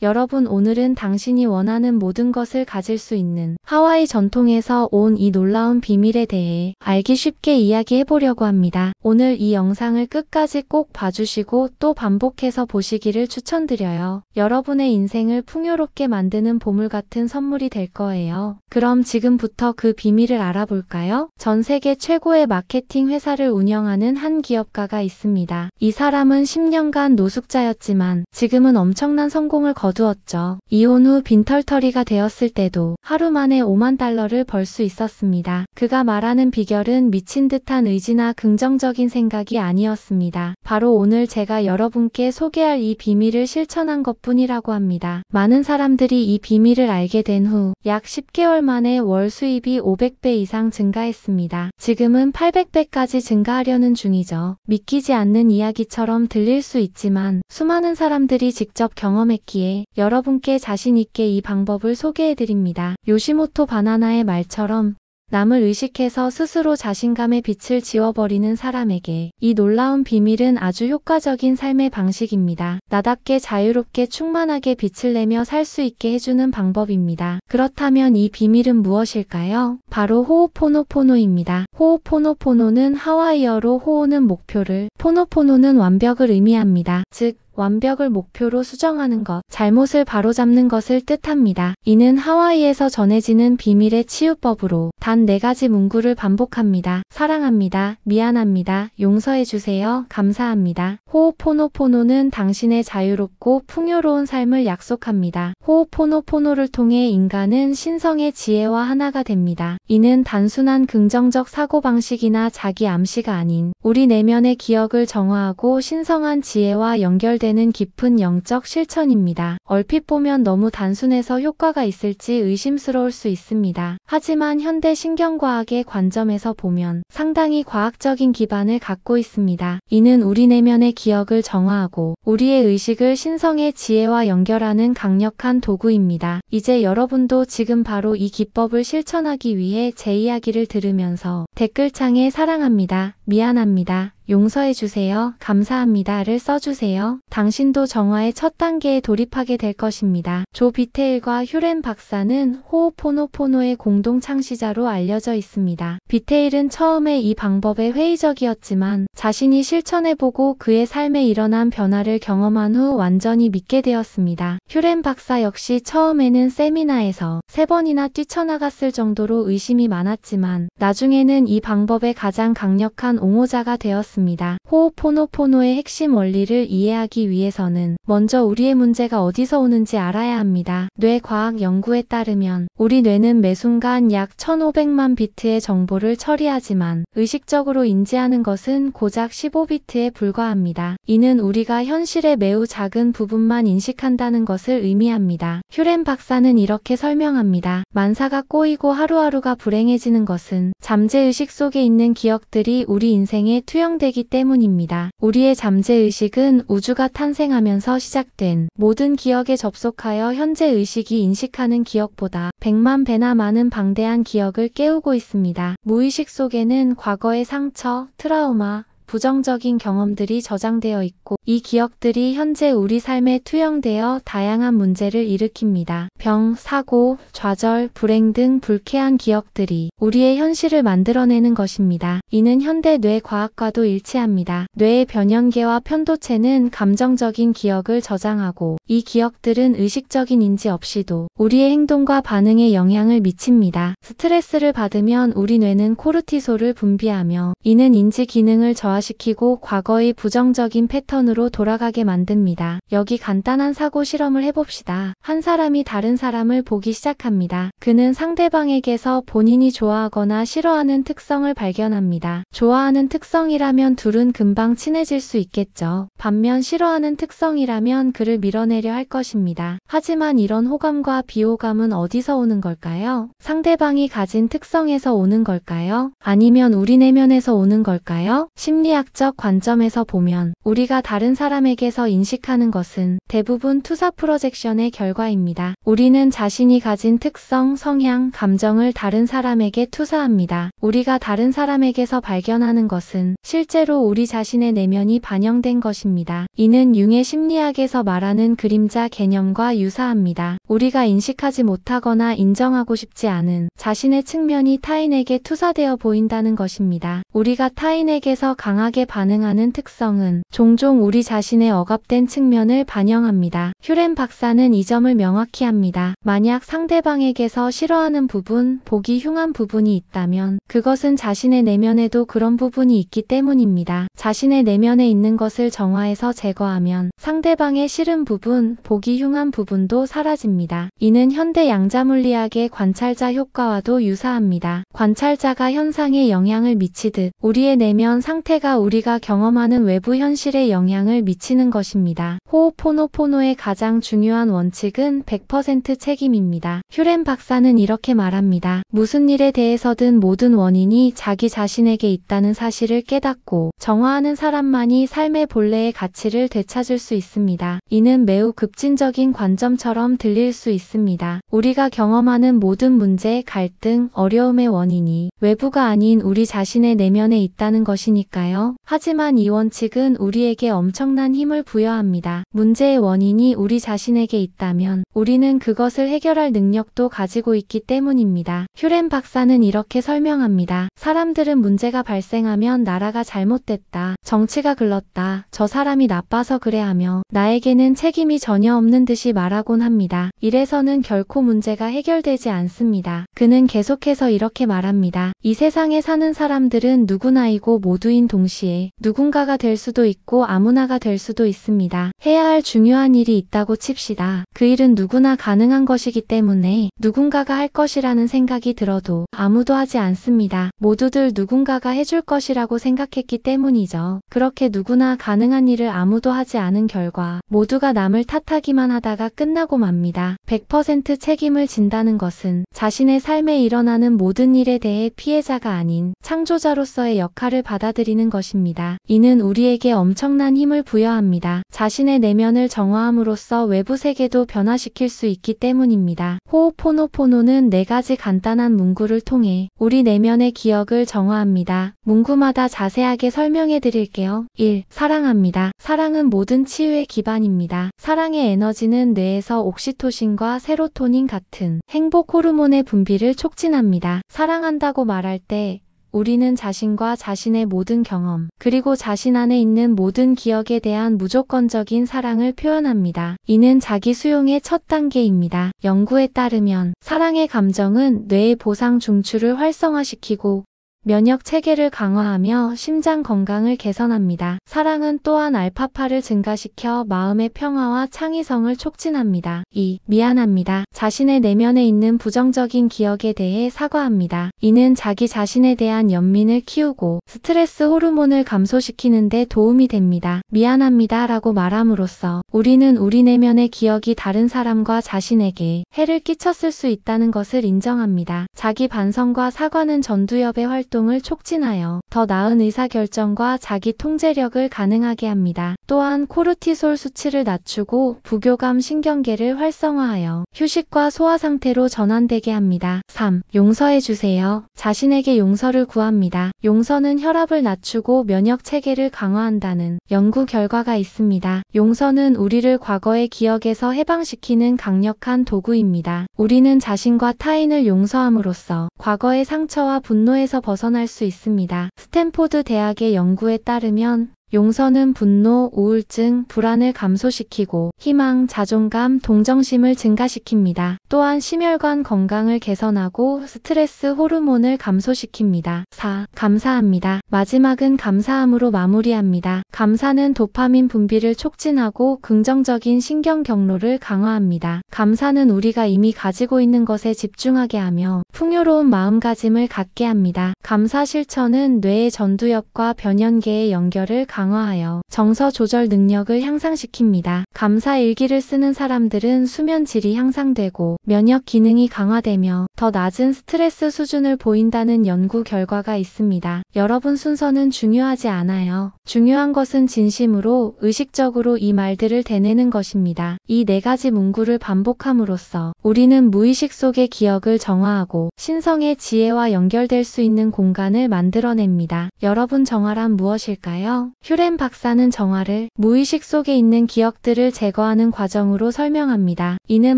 여러분, 오늘은 당신이 원하는 모든 것을 가질 수 있는 하와이 전통에서 온 이 놀라운 비밀에 대해 알기 쉽게 이야기해보려고 합니다. 오늘 이 영상을 끝까지 꼭 봐주시고 또 반복해서 보시기를 추천드려요. 여러분의 인생을 풍요롭게 만드는 보물 같은 선물이 될 거예요. 그럼 지금부터 그 비밀을 알아볼까요? 전 세계 최고의 마케팅 회사를 운영하는 한 기업가가 있습니다. 이 사람은 10년간 노숙자였지만 지금은 엄청난 성공을 거두었죠. 이혼 후 빈털터리가 되었을 때도 하루 만에 5만 달러를 벌 수 있었습니다. 그가 말하는 비결은 미친 듯한 의지나 긍정적인 생각이 아니었습니다. 바로 오늘 제가 여러분께 소개할 이 비밀을 실천한 것뿐이라고 합니다. 많은 사람들이 이 비밀을 알게 된 후 약 10개월 만에 월 수입이 500배 이상 증가했습니다. 지금은 800배까지 증가하려는 중이죠. 믿기지 않는 이야기처럼 들릴 수 있지만 수많은 사람들이 직접 경험했기에 여러분께 자신 있게 이 방법을 소개해드립니다. 요시모토 바나나의 말처럼 남을 의식해서 스스로 자신감의 빛을 지워버리는 사람에게 이 놀라운 비밀은 아주 효과적인 삶의 방식입니다. 나답게 자유롭게 충만하게 빛을 내며 살 수 있게 해주는 방법입니다. 그렇다면 이 비밀은 무엇일까요? 바로 호오포노포노입니다. 호오포노포노는 하와이어로 호오는 목표를, 포노포노는 완벽을 의미합니다. 즉, 완벽을 목표로 수정하는 것, 잘못을 바로잡는 것을 뜻합니다. 이는 하와이에서 전해지는 비밀의 치유법으로 단 4가지 문구를 반복합니다. 사랑합니다. 미안합니다. 용서해주세요. 감사합니다. 호오포노포노는 당신의 자유롭고 풍요로운 삶을 약속합니다. 호오포노포노를 통해 인간은 신성의 지혜와 하나가 됩니다. 이는 단순한 긍정적 사고방식이나 자기 암시가 아닌 우리 내면의 기억을 정화하고 신성한 지혜와 연결되는 깊은 영적 실천입니다. 얼핏 보면 너무 단순해서 효과가 있을지 의심스러울 수 있습니다. 하지만 현대 신경과학의 관점에서 보면 상당히 과학적인 기반을 갖고 있습니다. 이는 우리 내면의 기억을 정화하고 우리의 의식을 신성의 지혜와 연결하는 강력한 도구입니다. 이제 여러분도 지금 바로 이 기법을 실천하기 위해 제 이야기를 들으면서 댓글창에 사랑합니다. 미안합니다. 용서해주세요. 감사합니다를 써주세요. 당신도 정화의 첫 단계에 돌입하게 될 것입니다. 조 비테일과 휴렌 박사는 호오포노포노의 공동 창시자로 알려져 있습니다. 비테일은 처음에 이 방법에 회의적이었지만 자신이 실천해보고 그의 삶에 일어난 변화를 경험한 후 완전히 믿게 되었습니다. 휴렌 박사 역시 처음에는 세미나에서 3번이나 뛰쳐나갔을 정도로 의심이 많았지만 나중에는 이 방법의 가장 강력한 옹호자가 되었습니다. 호오포노포노의 핵심 원리를 이해하기 위해서는 먼저 우리의 문제가 어디서 오는지 알아야 합니다. 뇌과학 연구에 따르면 우리 뇌는 매 순간 약 1500만 비트의 정보를 처리하지만 의식적으로 인지하는 것은 고작 15비트에 불과합니다. 이는 우리가 현실의 매우 작은 부분만 인식한다는 것을 의미합니다. 휴렌 박사는 이렇게 설명합니다. 만사가 꼬이고 하루하루가 불행해지는 것은 잠재의식 속에 있는 기억들이 우리 인생에 투영되기 때문입니다. 우리의 잠재의식은 우주가 탄생하면서 시작된 모든 기억에 접속하여 현재 의식이 인식하는 기억보다 100만 배나 많은 방대한 기억을 깨우고 있습니다. 무의식 속에는 과거의 상처, 트라우마, 부정적인 경험들이 저장되어 있고 이 기억들이 현재 우리 삶에 투영되어 다양한 문제를 일으킵니다. 병, 사고, 좌절, 불행 등 불쾌한 기억들이 우리의 현실을 만들어내는 것입니다. 이는 현대 뇌과학과도 일치합니다. 뇌의 변연계와 편도체는 감정적인 기억을 저장하고 이 기억들은 의식적인 인지 없이도 우리의 행동과 반응에 영향을 미칩니다. 스트레스를 받으면 우리 뇌는 코르티솔을 분비하며 이는 인지 기능을 저하시키고 과거의 부정적인 패턴으로 돌아가게 만듭니다. 여기 간단한 사고 실험을 해봅시다. 한 사람이 다른 사람을 보기 시작합니다. 그는 상대방에게서 본인이 좋아하거나 싫어하는 특성을 발견합니다. 좋아하는 특성이라면 둘은 금방 친해질 수 있겠죠. 반면 싫어하는 특성이라면 그를 밀어내려 할 것입니다. 하지만 이런 호감과 비호감은 어디서 오는 걸까요? 상대방이 가진 특성에서 오는 걸까요? 아니면 우리 내면에서 오는 걸까요? 심리 심리학적 관점에서 보면 우리가 다른 사람에게서 인식하는 것은 대부분 투사 프로젝션의 결과입니다. 우리는 자신이 가진 특성, 성향, 감정을 다른 사람에게 투사합니다. 우리가 다른 사람에게서 발견하는 것은 실제로 우리 자신의 내면이 반영된 것입니다. 이는 융의 심리학에서 말하는 그림자 개념과 유사합니다. 우리가 인식하지 못하거나 인정하고 싶지 않은 자신의 측면이 타인에게 투사되어 보인다는 것입니다. 우리가 타인에게서 강하게 반응하는 특성은 종종 우리 자신의 억압된 측면을 반영합니다. 휴렌 박사는 이 점을 명확히 합니다. 만약 상대방에게서 싫어하는 부분, 보기 흉한 부분이 있다면 그것은 자신의 내면에도 그런 부분이 있기 때문입니다. 자신의 내면에 있는 것을 정화해서 제거하면 상대방의 싫은 부분, 보기 흉한 부분도 사라집니다. 이는 현대 양자물리학의 관찰자 효과와도 유사합니다. 관찰자가 현상에 영향을 미치듯 우리의 내면 상태가 우리가 경험하는 외부 현실에 영향을 미치는 것입니다. 호오포노포노의 가장 중요한 원칙은 100% 책임입니다. 휴렌 박사는 이렇게 말합니다. 무슨 일에 대해서든 모든 원인이 자기 자신에게 있다는 사실을 깨닫고 정화하는 사람만이 삶의 본래의 가치를 되찾을 수 있습니다. 이는 매우 급진적인 관점처럼 들릴 수 있습니다. 우리가 경험하는 모든 문제, 갈등, 어려움의 원인이 외부가 아닌 우리 자신의 내면에 있다는 것이니까요. 하지만 이 원칙은 우리에게 엄청난 힘을 부여합니다. 문제의 원인이 우리 자신에게 있다면 우리는 그것을 해결할 능력도 가지고 있기 때문입니다. 휴렌 박사는 이렇게 설명합니다. 사람들은 문제가 발생하면 나라가 잘못됐다, 정치가 글렀다, 저 사람이 나빠서 그래 하며 나에게는 책임이 전혀 없는 듯이 말하곤 합니다. 이래서는 결코 문제가 해결되지 않습니다. 그는 계속해서 이렇게 말합니다. 이 세상에 사는 사람들은 누구나이고 모두인 동시에 누군가가 될 수도 있고 아무나가 될 수도 있습니다. 해야 할 중요한 일이 있다고 칩시다. 그 일은 누구나 가능한 것이기 때문에 누군가가 할 것이라는 생각이 들어도 아무도 하지 않습니다. 모두들 누군가가 해줄 것이라고 생각했기 때문이죠. 그렇게 누구나 가능한 일을 아무도 하지 않은 결과 모두가 남을 탓하기만 하다가 끝나고 맙니다. 100% 책임을 진다는 것은 자신의 삶에 일어나는 모든 일에 대해 피해자가 아닌 창조자로서의 역할을 받아들이는 것입니다. 이는 우리에게 엄청난 힘을 부여합니다. 자신의 내면을 정화함으로써 외부 세계도 변화시킬 수 있기 때문입니다. 호오포노포노는 4가지 간단한 문구를 통해 우리 내면의 기억을 정화합니다. 문구마다 자세하게 설명해 드릴게요. 1. 사랑합니다. 사랑은 모든 치유의 기반입니다. 사랑의 에너지는 뇌에서 옥시토신과 세로토닌 같은 행복 호르몬의 분비를 촉진합니다. 사랑한다고 말할 때 우리는 자신과 자신의 모든 경험, 그리고 자신 안에 있는 모든 기억에 대한 무조건적인 사랑을 표현합니다. 이는 자기 수용의 첫 단계입니다. 연구에 따르면 사랑의 감정은 뇌의 보상 중추를 활성화시키고 면역 체계를 강화하며 심장 건강을 개선합니다. 사랑은 또한 알파파를 증가시켜 마음의 평화와 창의성을 촉진합니다. 2. 미안합니다. 자신의 내면에 있는 부정적인 기억에 대해 사과합니다. 이는 자기 자신에 대한 연민을 키우고 스트레스 호르몬을 감소시키는 데 도움이 됩니다. 미안합니다 라고 말함으로써 우리는 우리 내면의 기억이 다른 사람과 자신에게 해를 끼쳤을 수 있다는 것을 인정합니다. 자기 반성과 사과는 전두엽의 활동을 촉진하여 더 나은 의사결정과 자기 통제력을 가능하게 합니다. 또한 코르티솔 수치를 낮추고 부교감 신경계를 활성화하여 휴식과 소화 상태로 전환되게 합니다. 3. 용서해주세요. 자신에게 용서를 구합니다. 용서는 혈압을 낮추고 면역 체계를 강화한다는 연구 결과가 있습니다. 용서는 우리를 과거의 기억에서 해방시키는 강력한 도구입니다. 우리는 자신과 타인을 용서함으로써 과거의 상처와 분노에서 벗어날 수 있습니다. 스탠포드 대학의 연구에 따르면 용서는 분노, 우울증, 불안을 감소시키고 희망, 자존감, 동정심을 증가시킵니다. 또한 심혈관 건강을 개선하고 스트레스 호르몬을 감소시킵니다. 4. 감사합니다. 마지막은 감사함으로 마무리합니다. 감사는 도파민 분비를 촉진하고 긍정적인 신경 경로를 강화합니다. 감사는 우리가 이미 가지고 있는 것에 집중하게 하며 풍요로운 마음가짐을 갖게 합니다. 감사 실천은 뇌의 전두엽과 변연계의 연결을 강화하여 정서 조절 능력을 향상시킵니다. 감사 일기를 쓰는 사람들은 수면 질이 향상되고 면역 기능이 강화되며 더 낮은 스트레스 수준을 보인다는 연구 결과가 있습니다. 여러분 순서는 중요하지 않아요. 중요한 것은 진심으로 의식적으로 이 말들을 되뇌는 것입니다. 이 4가지 문구를 반복함으로써 우리는 무의식 속의 기억을 정화하고 신성의 지혜와 연결될 수 있는 공간을 만들어냅니다. 여러분, 정화란 무엇일까요? 휴렌 박사는 정화를 무의식 속에 있는 기억들을 제거하는 과정으로 설명합니다. 이는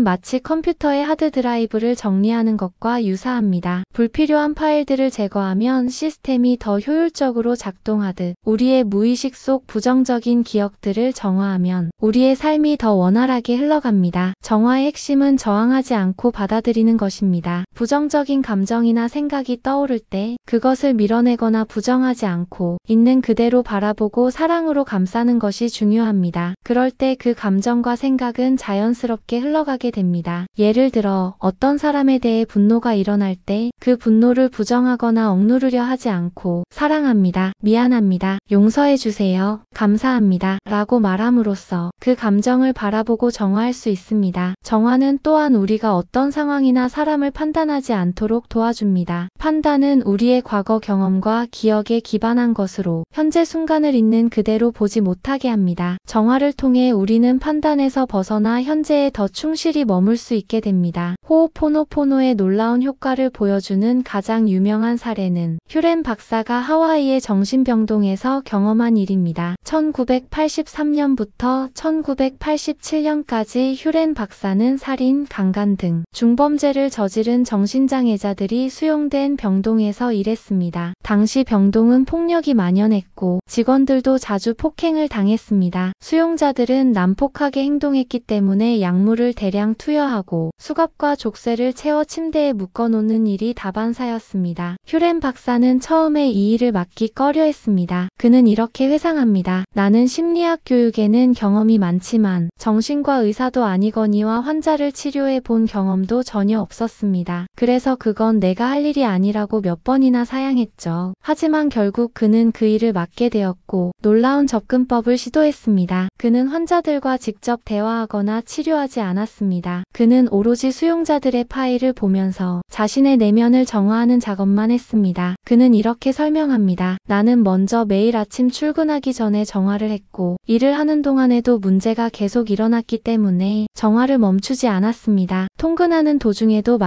마치 컴퓨터의 하드드라이브를 정리하는 것과 유사합니다. 불필요한 파일들을 제거하면 시스템이 더 효율적으로 작동하듯 우리의 무의식 속 부정적인 기억들을 정화하면 우리의 삶이 더 원활하게 흘러갑니다. 정화의 핵심은 저항하지 않고 받아들이는 것입니다. 부정적인 감정이나 생각이 떠오를 때 그것을 밀어내거나 부정하지 않고 있는 그대로 바라보고 사랑으로 감싸는 것이 중요합니다. 그럴 때 그 감정과 생각은 자연스럽게 흘러가게 됩니다. 예를 들어 어떤 사람에 대해 분노가 일어날 때 그 분노를 부정하거나 억누르려 하지 않고 사랑합니다, 미안합니다, 용서해주세요, 감사합니다 라고 말함으로써 그 감정을 바라보고 정화할 수 있습니다. 정화는 또한 우리가 어떤 상황이나 사람을 판단하지 않도록 도와줍니다. 판단은 우리의 과거 경험과 기억에 기반한 것으로 현재 순간을 있는 그대로 보지 못하게 합니다. 정화를 통해 우리는 판단에서 벗어나 현재에 더 충실히 머물 수 있게 됩니다. 호오포노포노의 놀라운 효과를 보여주는 가장 유명한 사례는 휴렌 박사가 하와이의 정신병동에서 경험한 일입니다. 1983년부터 1987년까지 휴렌 박사는 살인, 강간 등 중범죄를 저지른 정신장애자들이 수용된 병동에서 일했습니다. 당시 병동은 폭력이 만연했고 직원들도 자주 폭행을 당했습니다. 수용자들은 난폭하게 행동했기 때문에 약물을 대량 투여하고 수갑과 족쇄를 채워 침대에 묶어놓는 일이 다반사였습니다. 휴렌 박사는 처음에 이 일을 맡기 꺼려했습니다. 그는 이렇게 회상합니다. 나는 심리학 교육에는 경험이 많지만 정신과 의사도 아니거니와 환자를 치료해 본 경험도 전혀 없었습니다. 그래서 그건 내가 할 일이 아니라고 몇 번이나 사양했죠. 하지만 결국 그는 그 일을 맡게 되었고 놀라운 접근법을 시도했습니다. 그는 환자들과 직접 대화하거나 치료하지 않았습니다. 그는 오로지 수용자들의 파일을 보면서 자신의 내면을 정화하는 작업만 했습니다. 그는 이렇게 설명합니다. 나는 먼저 매일 아침 출근하기 전에 정화를 했고 일을 하는 동안에도 문제가 계속 일어났기 때문에 정화를 멈추지 않았습니다. 통근하는 도중에도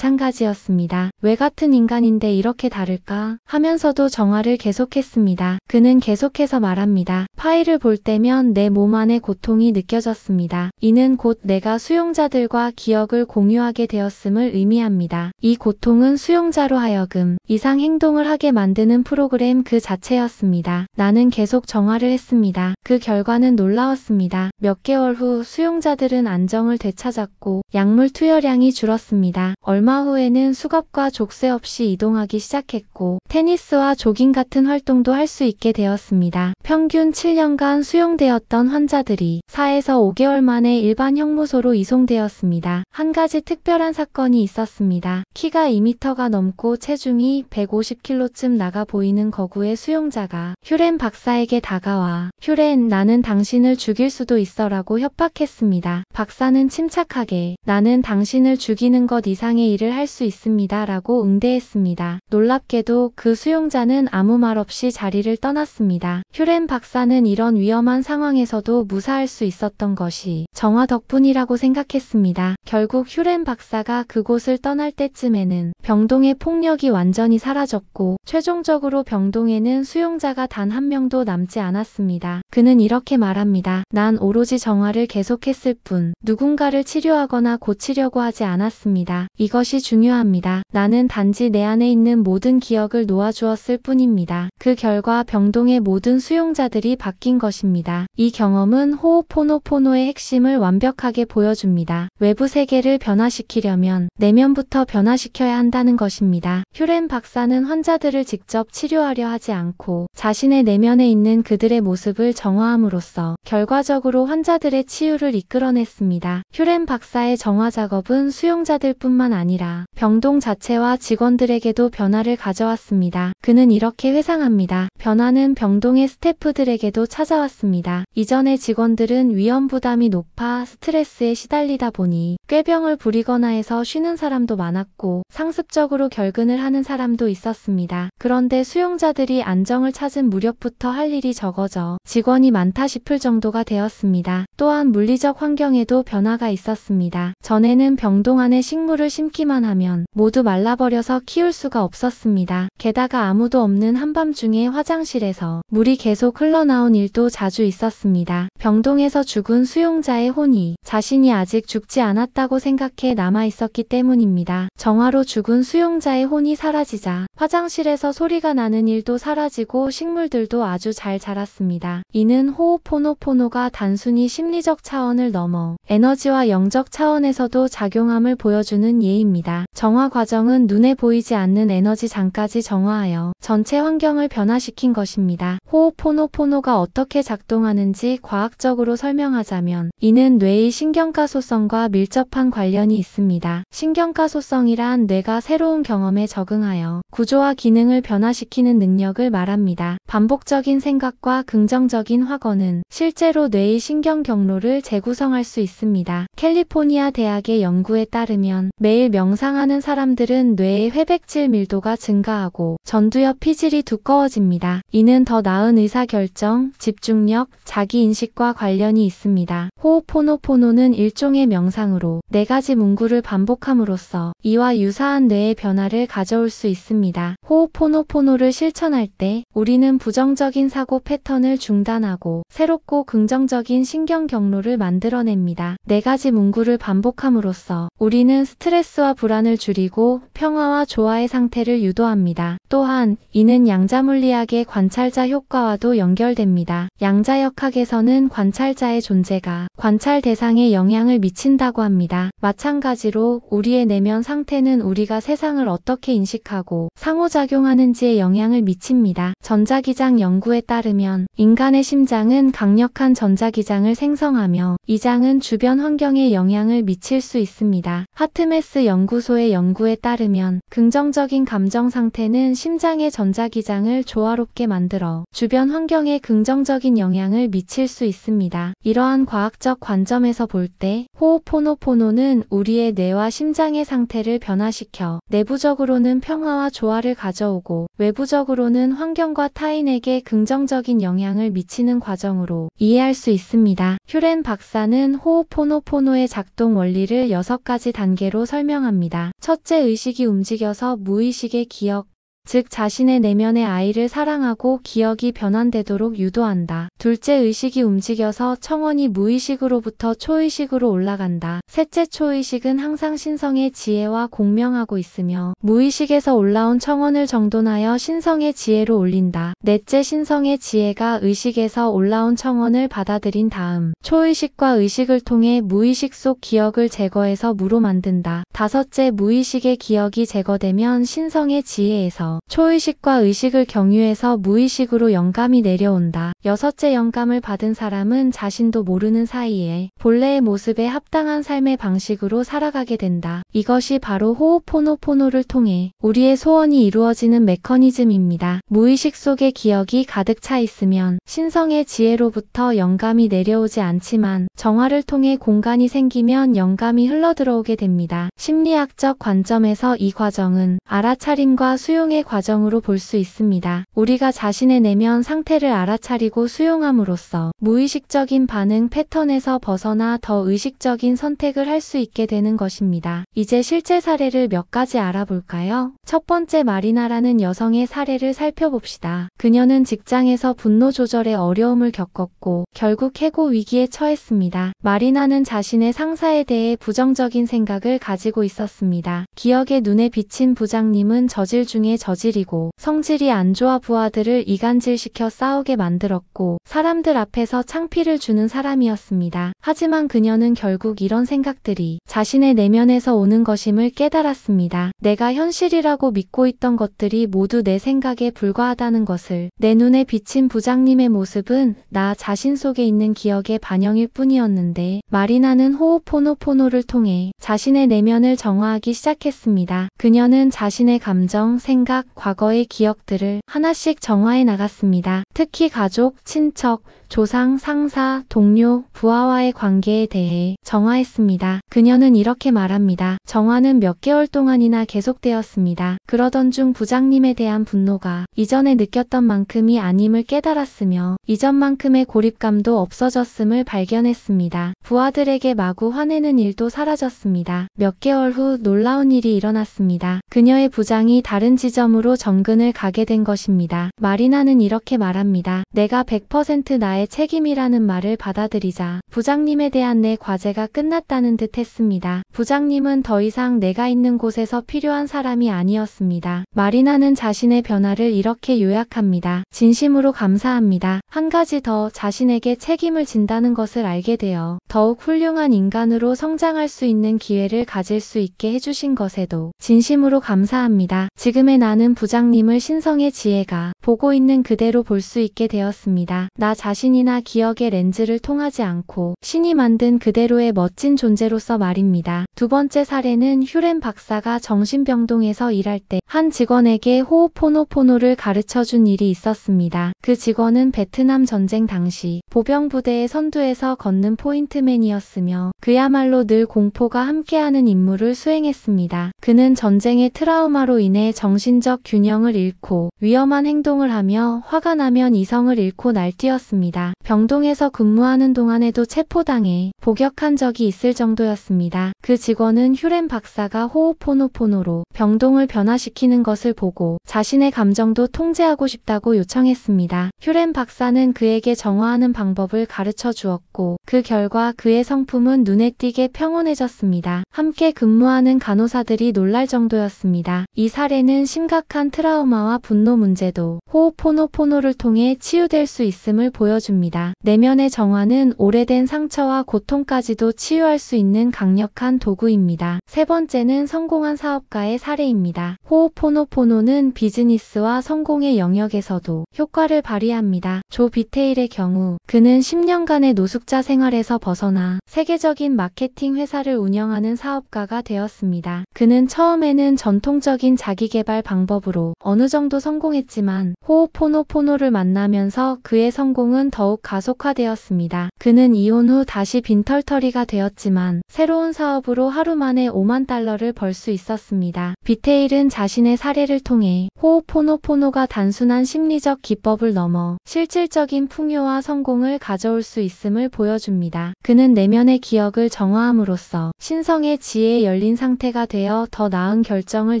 마찬가지였습니다. 왜 같은 인간인데 이렇게 다를까 하면서도 정화를 계속했습니다. 그는 계속해서 말합니다. 파일을 볼 때면 내 몸 안에 고통이 느껴졌습니다. 이는 곧 내가 수용자들과 기억을 공유하게 되었음을 의미합니다. 이 고통은 수용자로 하여금 이상 행동을 하게 만드는 프로그램 그 자체였습니다. 나는 계속 정화를 했습니다. 그 결과는 놀라웠습니다. 몇 개월 후 수용자들은 안정을 되찾았고 약물 투여량이 줄었습니다. 얼마 후에는 수갑과 족쇄 없이 이동하기 시작했고 테니스와 조깅 같은 활동도 할 수 있게 되었습니다. 평균 7년간 수용되었던 환자들이 4에서 5개월 만에 일반 형무소로 이송되었습니다. 한 가지 특별한 사건이 있었습니다. 키가 2m가 넘고 체중이 150kg쯤 나가 보이는 거구의 수용자가 휴렌 박사에게 다가와 휴렌, 나는 당신을 죽일 수도 있어 라고 협박했습니다. 박사는 침착하게 나는 당신을 죽이는 것 이상의 일을 할 수 있습니다 라고 응대했습니다. 놀랍게도 그 수용자는 아무 말 없이 자리를 떠났습니다. 휴렌 박사는 이런 위험한 상황에서도 무사할 수 있었던 것이 정화 덕분이라고 생각했습니다. 결국 휴렌 박사가 그곳을 떠날 때쯤에는 병동의 폭력이 완전히 사라졌고 최종적으로 병동에는 수용자가 단 한 명도 남지 않았습니다. 그는 이렇게 말합니다. 난 오로지 정화를 계속했을 뿐 누군가를 치료하거나 고치려고 하지 않았습니다. 이것이 중요합니다. 나는 단지 내 안에 있는 모든 기억을 놓아주었을 뿐입니다. 그 결과 병동의 모든 수용자들이 바뀐 것입니다. 이 경험은 호오포노포노의 핵심을 완벽하게 보여줍니다. 외부 세계를 변화시키려면 내면부터 변화시켜야 한다는 것입니다. 휴렌 박사는 환자들을 직접 치료하려 하지 않고 자신의 내면에 있는 그들의 모습을 정화함으로써 결과적으로 환자들의 치유를 이끌어냈습니다. 휴렌 박사의 정화 작업은 수용자들뿐만 아니라 병동 병동 자체와 직원들에게도 변화를 가져왔습니다. 그는 이렇게 회상합니다. 변화는 병동의 스태프들에게도 찾아왔습니다. 이전의 직원들은 위험 부담이 높아 스트레스에 시달리다 보니 꾀병을 부리거나 해서 쉬는 사람도 많았고 상습적으로 결근을 하는 사람도 있었습니다. 그런데 수용자들이 안정을 찾은 무렵부터 할 일이 적어져 직원이 많다 싶을 정도가 되었습니다. 또한 물리적 환경에도 변화가 있었습니다. 전에는 병동 안에 식물을 심기만 하면 모두 말라버려서 키울 수가 없었습니다. 게다가 아무도 없는 한밤중에 화장실에서 물이 계속 흘러나온 일도 자주 있었습니다. 병동에서 죽은 수용자의 혼이 자신이 아직 죽지 않았다고 생각해 남아있었기 때문입니다. 정화로 죽은 수용자의 혼이 사라지자 화장실에서 소리가 나는 일도 사라지고 식물들도 아주 잘 자랐습니다. 이는 호오포노포노가 단순히 심리적 차원을 넘어 에너지와 영적 차원에서도 작용함을 보여주는 예입니다. 정화 과정은 눈에 보이지 않는 에너지 장까지 정화하여 전체 환경을 변화시킨 것입니다. 호오포노포노가 어떻게 작동하는지 과학적으로 설명하자면 이는 뇌의 신경가소성과 밀접한 관련이 있습니다. 신경가소성이란 뇌가 새로운 경험에 적응하여 구조와 기능을 변화시키는 능력을 말합니다. 반복적인 생각과 긍정적인 확언은 실제로 뇌의 신경 경로를 재구성할 수 있습니다. 캘리포니아 대학의 연구에 따르면 매일 명상하는 사람들은 뇌의 회백질 밀도가 증가하고 전두엽 피질이 두꺼워집니다. 이는 더 나은 의사결정, 집중력, 자기인식과 관련이 있습니다. 호오포노포노는 일종의 명상으로 4가지 문구를 반복함으로써 이와 유사한 뇌의 변화를 가져올 수 있습니다. 호오포노포노를 실천할 때 우리는 부정적인 사고 패턴을 중단하고 새롭고 긍정적인 신경 경로를 만들어냅니다. 4가지 문구를 반복함으로써 우리는 스트레스와 불안을 줄이고 평화와 조화의 상태를 유도합니다. 또한 이는 양자물리학의 관찰자 효과와도 연결됩니다. 양자역학에서는 관찰자의 존재가 관찰 대상에 영향을 미친다고 합니다. 마찬가지로 우리의 내면 상태는 우리가 세상을 어떻게 인식하고 상호작용하는지에 영향을 미칩니다. 전자기장 연구에 따르면 인간의 심장은 강력한 전자기장을 생성하며 이 장은 주변 환경에 영향을 미칠 수 있습니다. 하트메스 연구소의 연구에 따르면 긍정적인 감정 상태는 심장의 전자기장을 조화롭게 만들어 주변 환경에 긍정적인 영향을 미칠 수 있습니다. 이러한 과학적 관점에서 볼 때 호오포노포노는 우리의 뇌와 심장의 상태를 변화시켜 내부적으로는 평화와 조화를 가져오고 외부적으로는 환경과 타인에게 긍정적인 영향을 미치는 과정으로 이해할 수 있습니다. 휴렌 박사는 호오포노포노의 작동 원리를 6가지 단계로 설명합니다. 첫째, 의식이 움직여서 무의식의 기억, 즉 자신의 내면의 아이를 사랑하고 기억이 변환되도록 유도한다. 둘째, 의식이 움직여서 청원이 무의식으로부터 초의식으로 올라간다. 셋째, 초의식은 항상 신성의 지혜와 공명하고 있으며 무의식에서 올라온 청원을 정돈하여 신성의 지혜로 올린다. 넷째, 신성의 지혜가 의식에서 올라온 청원을 받아들인 다음 초의식과 의식을 통해 무의식 속 기억을 제거해서 무로 만든다. 다섯째, 무의식의 기억이 제거되면 신성의 지혜에서 초의식과 의식을 경유해서 무의식으로 영감이 내려온다. 여섯째, 영감을 받은 사람은 자신도 모르는 사이에 본래의 모습에 합당한 삶의 방식으로 살아가게 된다. 이것이 바로 호오포노포노를 통해 우리의 소원이 이루어지는 메커니즘입니다. 무의식 속에 기억이 가득 차 있으면 신성의 지혜로부터 영감이 내려오지 않지만 정화를 통해 공간이 생기면 영감이 흘러들어오게 됩니다. 심리학적 관점에서 이 과정은 알아차림과 수용의 과정으로 볼 수 있습니다. 우리가 자신의 내면 상태를 알아차리고 수용함으로써 무의식적인 반응 패턴에서 벗어나 더 의식적인 선택을 할 수 있게 되는 것입니다. 이제 실제 사례를 몇 가지 알아볼까요? 첫 번째, 마리나라는 여성의 사례를 살펴봅시다. 그녀는 직장에서 분노 조절에 어려움을 겪었고 결국 해고 위기에 처했습니다. 마리나는 자신의 상사에 대해 부정적인 생각을 가지고 있었습니다. 기억의 눈에 비친 부장님은 저질 중에 저지르고 성질이 안 좋아 부하들을 이간질시켜 싸우게 만들었고 사람들 앞에서 창피를 주는 사람이었습니다. 하지만 그녀는 결국 이런 생각들이 자신의 내면에서 오는 것임을 깨달았습니다. 내가 현실이라고 믿고 있던 것들이 모두 내 생각에 불과하다는 것을. 내 눈에 비친 부장님의 모습은 나 자신 속에 있는 기억의 반영일 뿐이었는데 마리나는 호오포노포노를 통해 자신의 내면을 정화하기 시작했습니다. 그녀는 자신의 감정, 생각, 과거의 기억들을 하나씩 정화해 나갔습니다. 특히 가족, 친척, 조상, 상사, 동료, 부하와의 관계에 대해 정화했습니다. 그녀는 이렇게 말합니다. 정화는 몇 개월 동안이나 계속되었습니다. 그러던 중 부장님에 대한 분노가 이전에 느꼈던 만큼이 아님을 깨달았으며 이전만큼의 고립감도 없어졌음을 발견했습니다. 부하들에게 마구 화내는 일도 사라졌습니다. 몇 개월 후 놀라운 일이 일어났습니다. 그녀의 부장이 다른 지점으로 정근을 가게 된 것입니다. 마리나는 이렇게 말합니다. 내가 100% 나의 책임이라는 말을 받아들이자 부장님에 대한 내 과제가 끝났다는 듯 했습니다. 부장님은 더 이상 내가 있는 곳에서 필요한 사람이 아니었습니다. 마리나는 자신의 변화를 이렇게 요약합니다. 진심으로 감사합니다. 한 가지 더 자신에게 책임을 진다는 것을 알게 되어 더욱 훌륭한 인간으로 성장할 수 있는 기회를 가질 수 있게 해주신 것에도 진심으로 감사합니다. 지금의 나는 부장님을 신성의 지혜가 보고 있는 그대로 볼 수 있게 되었습니다. 나 자신이나 기억의 렌즈를 통하지 않고 신이 만든 그대로의 멋진 존재로서 말입니다. 두 번째 사례는 휴렌 박사가 정신병동에서 일할 때 한 직원에게 호오포노포노를 가르쳐준 일이 있었습니다. 그 직원은 베트남 전쟁 당시 보병부대의 선두에서 걷는 포인트맨이었으며 그야말로 늘 공포가 함께하는 임무를 수행했습니다. 그는 전쟁의 트라우마로 인해 정신적 균형을 잃고 위험한 행동을 하며 화가 나면 이성을 잃고 날뛰었습니다. 병동에서 근무하는 동안에도 체포당해 복역한 적이 있을 정도였습니다. 그 직원은 휴렌 박사가 호오포노포노로 병동을 변화시키는 것을 보고 자신의 감정도 통제하고 싶다고 요청했습니다. 휴렌 박사는 그에게 정화하는 방법을 가르쳐 주었고 그 결과 그의 성품은 눈에 띄게 평온해졌습니다. 함께 근무하는 간호사들이 놀랄 정도였습니다. 이 사례는 심각한 트라우마와 분노 문제도 호오포노포노를 통해 치유될 수 있음을 보여줍니다. 내면의 정화는 오래된 상처와 고통까지도 치유할 수 있는 강력한 도구입니다. 세 번째는 성공한 사업가의 사례입니다. 호오포노포노는 비즈니스와 성공의 영역에서도 효과를 발휘합니다. 조 비테일의 경우 그는 10년간의 노숙자 생활에서 벗어나 세계적인 마케팅 회사를 운영하는 사업가가 되었습니다. 그는 처음에는 전통적인 자기개발 방법으로 어느 정도 성공했지만 호오포노포노를 만나면서 그의 성공은 더욱 가속화되었습니다. 그는 이혼 후 다시 빈털터리가 되었지만 새로운 사업으로 하루 만에 5만 달러를 벌 수 있었습니다. 비테일은 자신의 사례를 통해 호오포노포노가 단순한 심리적 기법을 넘어 실질적인 풍요와 성공을 가져올 수 있음을 보여줍니다. 그는 내면의 기억을 정화함으로써 신성의 지혜에 열린 상태가 되어 더 나은 결정을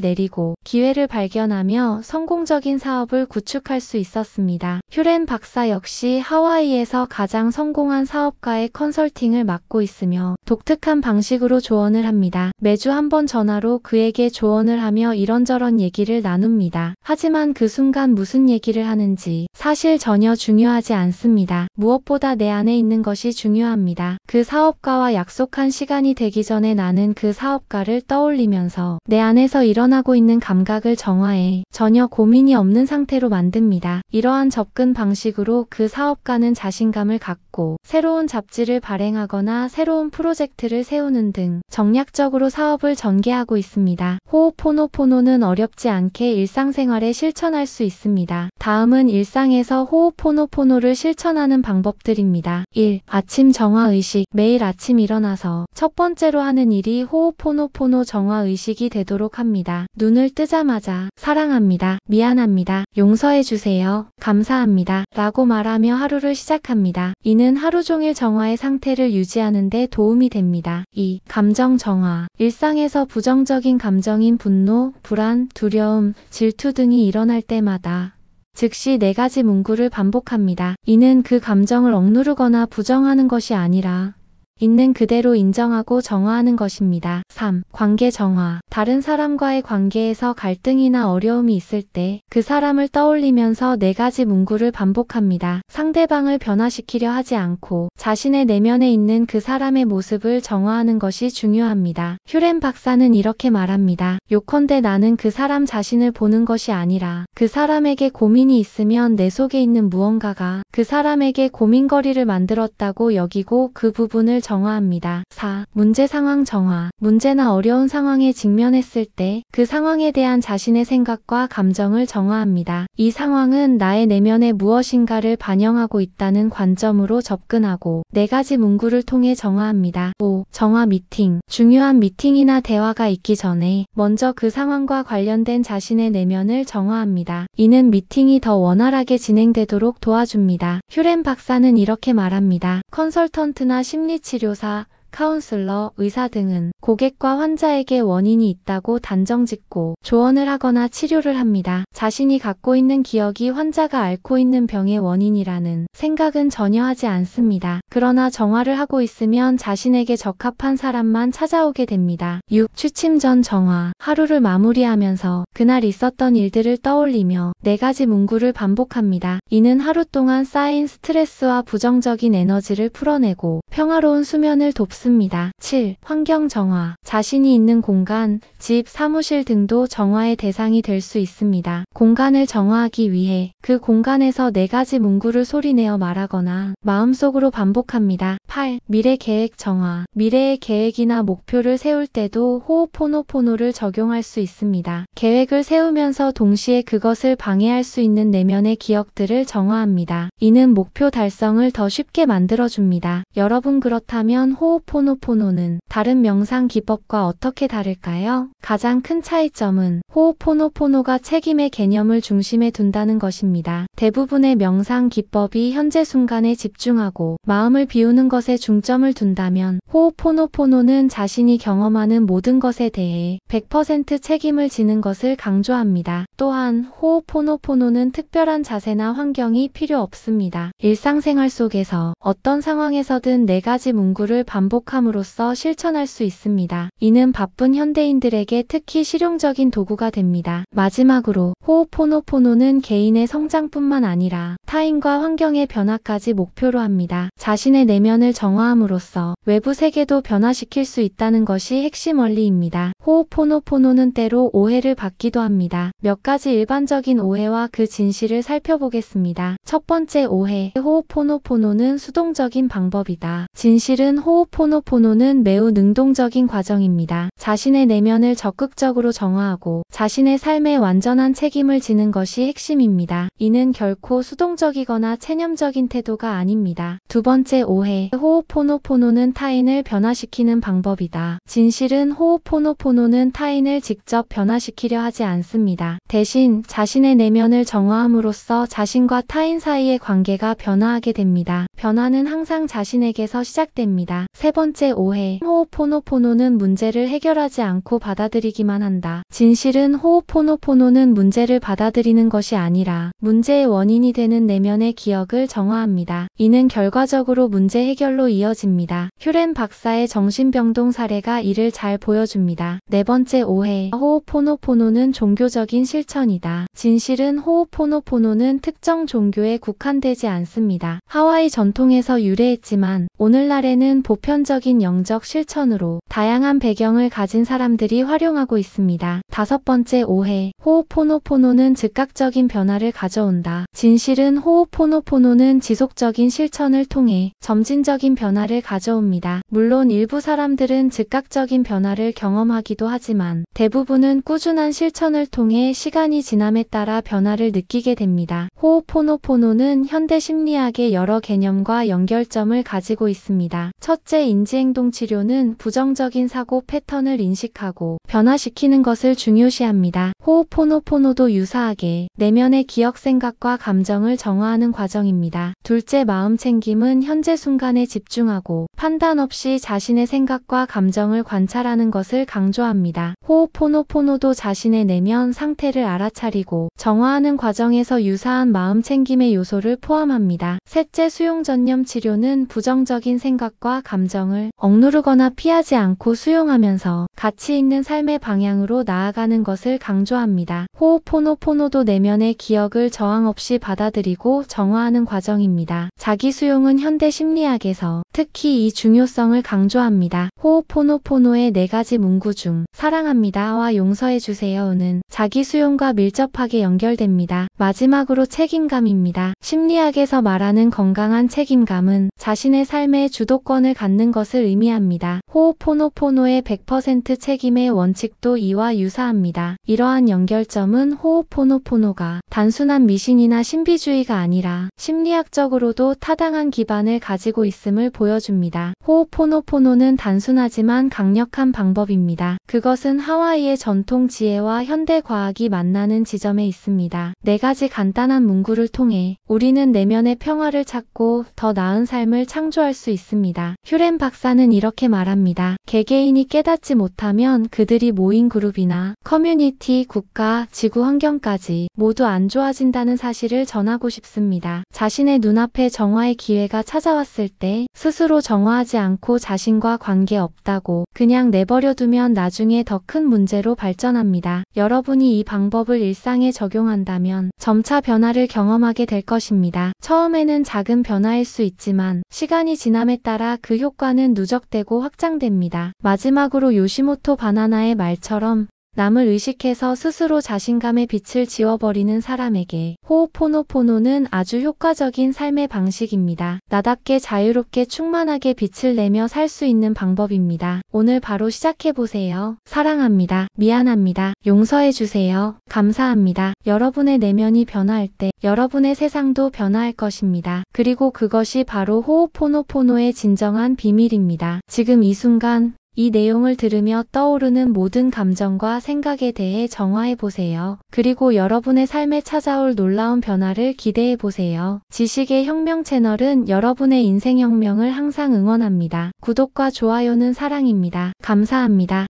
내리고 기회를 발견하며 성공적인 사업을 구축할 수 있었습니다. 휴렌 박사 역시 하와이에서 가장 성공한 사업가의 컨설팅을 맡고 있으며 독특한 방식으로 조언을 합니다. 매주 한 번 전화로 그에게 조언을 하며 이런저런 얘기를 나눕니다. 하지만 그 순간 무슨 얘기를 하는지 사실 전혀 중요하지 않습니다. 무엇보다 내 안에 있는 것이 중요합니다. 그 사업가와 약속한 시간이 되기 전에 나는 그 사업가를 떠올리면서 내 안에서 일어나고 있는 감각을 정화해 전혀 고민이 없는 상태로 만듭니다. 이러한 접근 방식으로 그 사업가는 자신감을 갖고 새로운 잡지를 발행하거나 새로운 프로젝트를 세우는 등 정략적으로 사업을 전개하고 있습니다. 호오포노포노는 어렵지 않게 일상생활에 실천할 수 있습니다. 다음은 일상에서 호오포노포노를 실천하는 방법들입니다. 1. 아침 정화의식. 매일 아침 일어나서 첫 번째로 하는 일이 호오포노포노 정화의식이 되도록 합니다. 눈을 뜨자마자 사랑합니다. 미안합니다. 용서해주세요. 감사합니다. 라고 말하며 하루를 시작합니다. 이는 하루 종일 정화의 상태를 유지하는 데 도움이 됩니다. 2. 감정 정화. 일상에서 부정적인 감정인 분노, 불안, 두려움, 질투 등이 일어날 때마다 즉시 4가지 문구를 반복합니다. 이는 그 감정을 억누르거나 부정하는 것이 아니라 있는 그대로 인정하고 정화하는 것입니다. 3. 관계 정화. 다른 사람과의 관계에서 갈등이나 어려움이 있을 때 그 사람을 떠올리면서 4가지 문구를 반복합니다. 상대방을 변화시키려 하지 않고 자신의 내면에 있는 그 사람의 모습을 정화하는 것이 중요합니다. 휴렌 박사는 이렇게 말합니다. 요컨대 나는 그 사람 자신을 보는 것이 아니라 그 사람에게 고민이 있으면 내 속에 있는 무언가가 그 사람에게 고민거리를 만들었다고 여기고 그 부분을 정화합니다. 4. 문제 상황 정화. 문제나 어려운 상황에 직면했을 때 그 상황에 대한 자신의 생각과 감정을 정화합니다. 이 상황은 나의 내면에 무엇인가를 반영하고 있다는 관점으로 접근하고 4가지 문구를 통해 정화합니다. 5. 정화 미팅. 중요한 미팅이나 대화가 있기 전에 먼저 그 상황과 관련된 자신의 내면을 정화합니다. 이는 미팅이 더 원활하게 진행되도록 도와줍니다. 휴렌 박사는 이렇게 말합니다. 컨설턴트나 심리치료사, 카운슬러, 의사 등은 고객과 환자에게 원인이 있다고 단정짓고 조언을 하거나 치료를 합니다. 자신이 갖고 있는 기억이 환자가 앓고 있는 병의 원인이라는 생각은 전혀 하지 않습니다. 그러나 정화를 하고 있으면 자신에게 적합한 사람만 찾아오게 됩니다. 6. 취침 전 정화. 하루를 마무리하면서 그날 있었던 일들을 떠올리며 4가지 문구를 반복합니다. 이는 하루 동안 쌓인 스트레스와 부정적인 에너지를 풀어내고 평화로운 수면을 돕습니다. 7. 환경 정화. 자신이 있는 공간, 집, 사무실 등도 정화의 대상이 될 수 있습니다. 공간을 정화하기 위해 그 공간에서 4가지 문구를 소리내어 말하거나 마음속으로 반복합니다. 8. 미래 계획 정화. 미래의 계획이나 목표를 세울 때도 호오포노포노를 적용할 수 있습니다. 계획을 세우면서 동시에 그것을 방해할 수 있는 내면의 기억들을 정화합니다. 이는 목표 달성을 더 쉽게 만들어줍니다. 여러분 그렇다면 호오포노포노는 다른 명상 기법과 어떻게 다를까요? 가장 큰 차이점은 호오포노포노가 책임의 개념을 중심에 둔다는 것입니다. 대부분의 명상 기법이 현재 순간에 집중하고 마음을 비우는 것에 중점을 둔다면 호오포노포노는 자신이 경험하는 모든 것에 대해 100% 책임을 지는 것을 강조합니다. 또한 호오포노포노는 특별한 자세나 환경이 필요 없습니다. 일상생활 속에서 어떤 상황에서든 4가지 문구를 반복함으로써 실천할 수 있습니다. 이는 바쁜 현대인들에게 특히 실용적인 도구가 됩니다. 마지막으로 호오포노포노는 개인의 성장뿐만 아니라 타인과 환경의 변화까지 목표로 합니다. 자신의 내면을 정화함으로써 외부 세계도 변화시킬 수 있다는 것이 핵심 원리입니다. 호오포노포노는 때로 오해를 받기도 합니다. 몇 가지 일반적인 오해와 그 진실을 살펴보겠습니다. 첫 번째 오해. 호오포노포노는 수동적인 방법이다. 진실은 호오포노포노는 매우 능동적인 과정입니다. 자신의 내면을 적극적으로 정화하고 자신의 삶에 완전한 책임을 지는 것이 핵심입니다. 이는 결코 수동적이거나 체념적인 태도가 아닙니다. 두 번째 오해. 호오포노포노는 타인을 변화시키는 방법이다. 진실은 호오포노포노는 타인을 직접 변화시키려 하지 않습니다. 대신 자신의 내면을 정화함으로써 자신과 타인 사이의 관계가 변화하게 됩니다. 변화는 항상 자신에게서 시작됩니다. 세 번째 오해. 호오포노포노는 문제를 해결하지 않고 받아들이기만 한다. 진실은 호오포노포노는 문제를 받아들이는 것이 아니라 문제의 원인이 되는 내면의 기억을 정화합니다. 이는 결과적으로 문제 해결로 이어집니다. 휴렌 박사의 정신병동 사례가 이를 잘 보여줍니다. 네 번째 오해. 호오포노포노는 종교적인 실천이다. 진실은 호오포노포노는 특정 종교에 국한되지 않습니다. 하와이 전통에서 유래했지만 오늘날에는 보편적인 영적 실천으로 다양한 배경을 가진 사람들이 활용하고 있습니다. 다섯 번째 오해. 호오포노포노는 즉각적인 변화를 가져온다. 진실은 호오포노포노는 지속적인 실천을 통해 점진적인 변화를 가져옵니다. 물론 일부 사람들은 즉각적인 변화를 경험하기도 하지만 대부분은 꾸준한 실천을 통해 시간이 지남에 따라 변화를 느끼게 됩니다. 호오포노포노는 현대 심리학의 여러 개념과 연결점을 가지고 있습니다. 첫째, 인지행동 치료는 부정적인 사고 패턴을 인식하고 변화시키는 것을 중요시합니다. 호오포노포노도 유사하게 내면의 기억, 생각과 감정을 정화하는 과정입니다. 둘째, 마음 챙김은 현재 순간에 집중하고 판단 없이 자신의 생각과 감정을 관찰하는 것을 강조합니다. 호오포노포노도 자신의 내면 상태를 알아차리고 정화하는 과정에서 유사한 마음 챙김의 요소를 포함합니다. 셋째, 수용 전념 치료는 부정적인 생각과 감정을 감정을 억누르거나 피하지 않고 수용하면서 가치 있는 삶의 방향으로 나아가는 것을 강조합니다. 호오포노포노도 내면의 기억을 저항 없이 받아들이고 정화하는 과정입니다. 자기 수용은 현대 심리학에서 특히 이 중요성을 강조합니다. 호오포노포노의 4가지 문구 중 사랑합니다와 용서해주세요는 자기 수용과 밀접하게 연결됩니다. 마지막으로 책임감입니다. 심리학에서 말하는 건강한 책임감은 자신의 삶의 주도권을 갖는 것을 의미합니다. 호오포노포노의 100% 책임의 원칙도 이와 유사합니다. 이러한 연결점은 호오포노포노가 단순한 미신이나 신비주의가 아니라 심리학적으로도 타당한 기반을 가지고 있음을 보여줍니다. 호오포노포노는 단순하지만 강력한 방법입니다. 그것은 하와이의 전통 지혜와 현대 과학이 만나는 지점에 있습니다. 4가지 간단한 문구를 통해 우리는 내면의 평화를 찾고 더 나은 삶을 창조할 수 있습니다. 휴렌 박사는 이렇게 말합니다. 개개인이 깨닫지 못하면 그들이 모인 그룹이나 커뮤니티, 국가, 지구 환경까지 모두 안 좋아진다는 사실을 전하고 싶습니다. 자신의 눈앞에 정화의 기회가 찾아왔을 때 스스로 정화하지 않고 자신과 관계없다고 그냥 내버려두면 나중에 더 큰 문제로 발전합니다. 여러분이 이 방법을 일상에 적용한다면 점차 변화를 경험하게 될 것입니다. 처음에는 작은 변화일 수 있지만 시간이 지남에 따라 그 효과는 누적되고 확장됩니다. 마지막으로 요시모토 바나나의 말처럼 남을 의식해서 스스로 자신감의 빛을 지워버리는 사람에게 호오포노포노는 아주 효과적인 삶의 방식입니다. 나답게 자유롭게 충만하게 빛을 내며 살 수 있는 방법입니다. 오늘 바로 시작해보세요. 사랑합니다. 미안합니다. 용서해주세요. 감사합니다. 여러분의 내면이 변화할 때 여러분의 세상도 변화할 것입니다. 그리고 그것이 바로 호오포노포노의 진정한 비밀입니다. 지금 이 순간 이 내용을 들으며 떠오르는 모든 감정과 생각에 대해 정화해보세요. 그리고 여러분의 삶에 찾아올 놀라운 변화를 기대해보세요. 지식의 혁명 채널은 여러분의 인생 혁명을 항상 응원합니다. 구독과 좋아요는 사랑입니다. 감사합니다.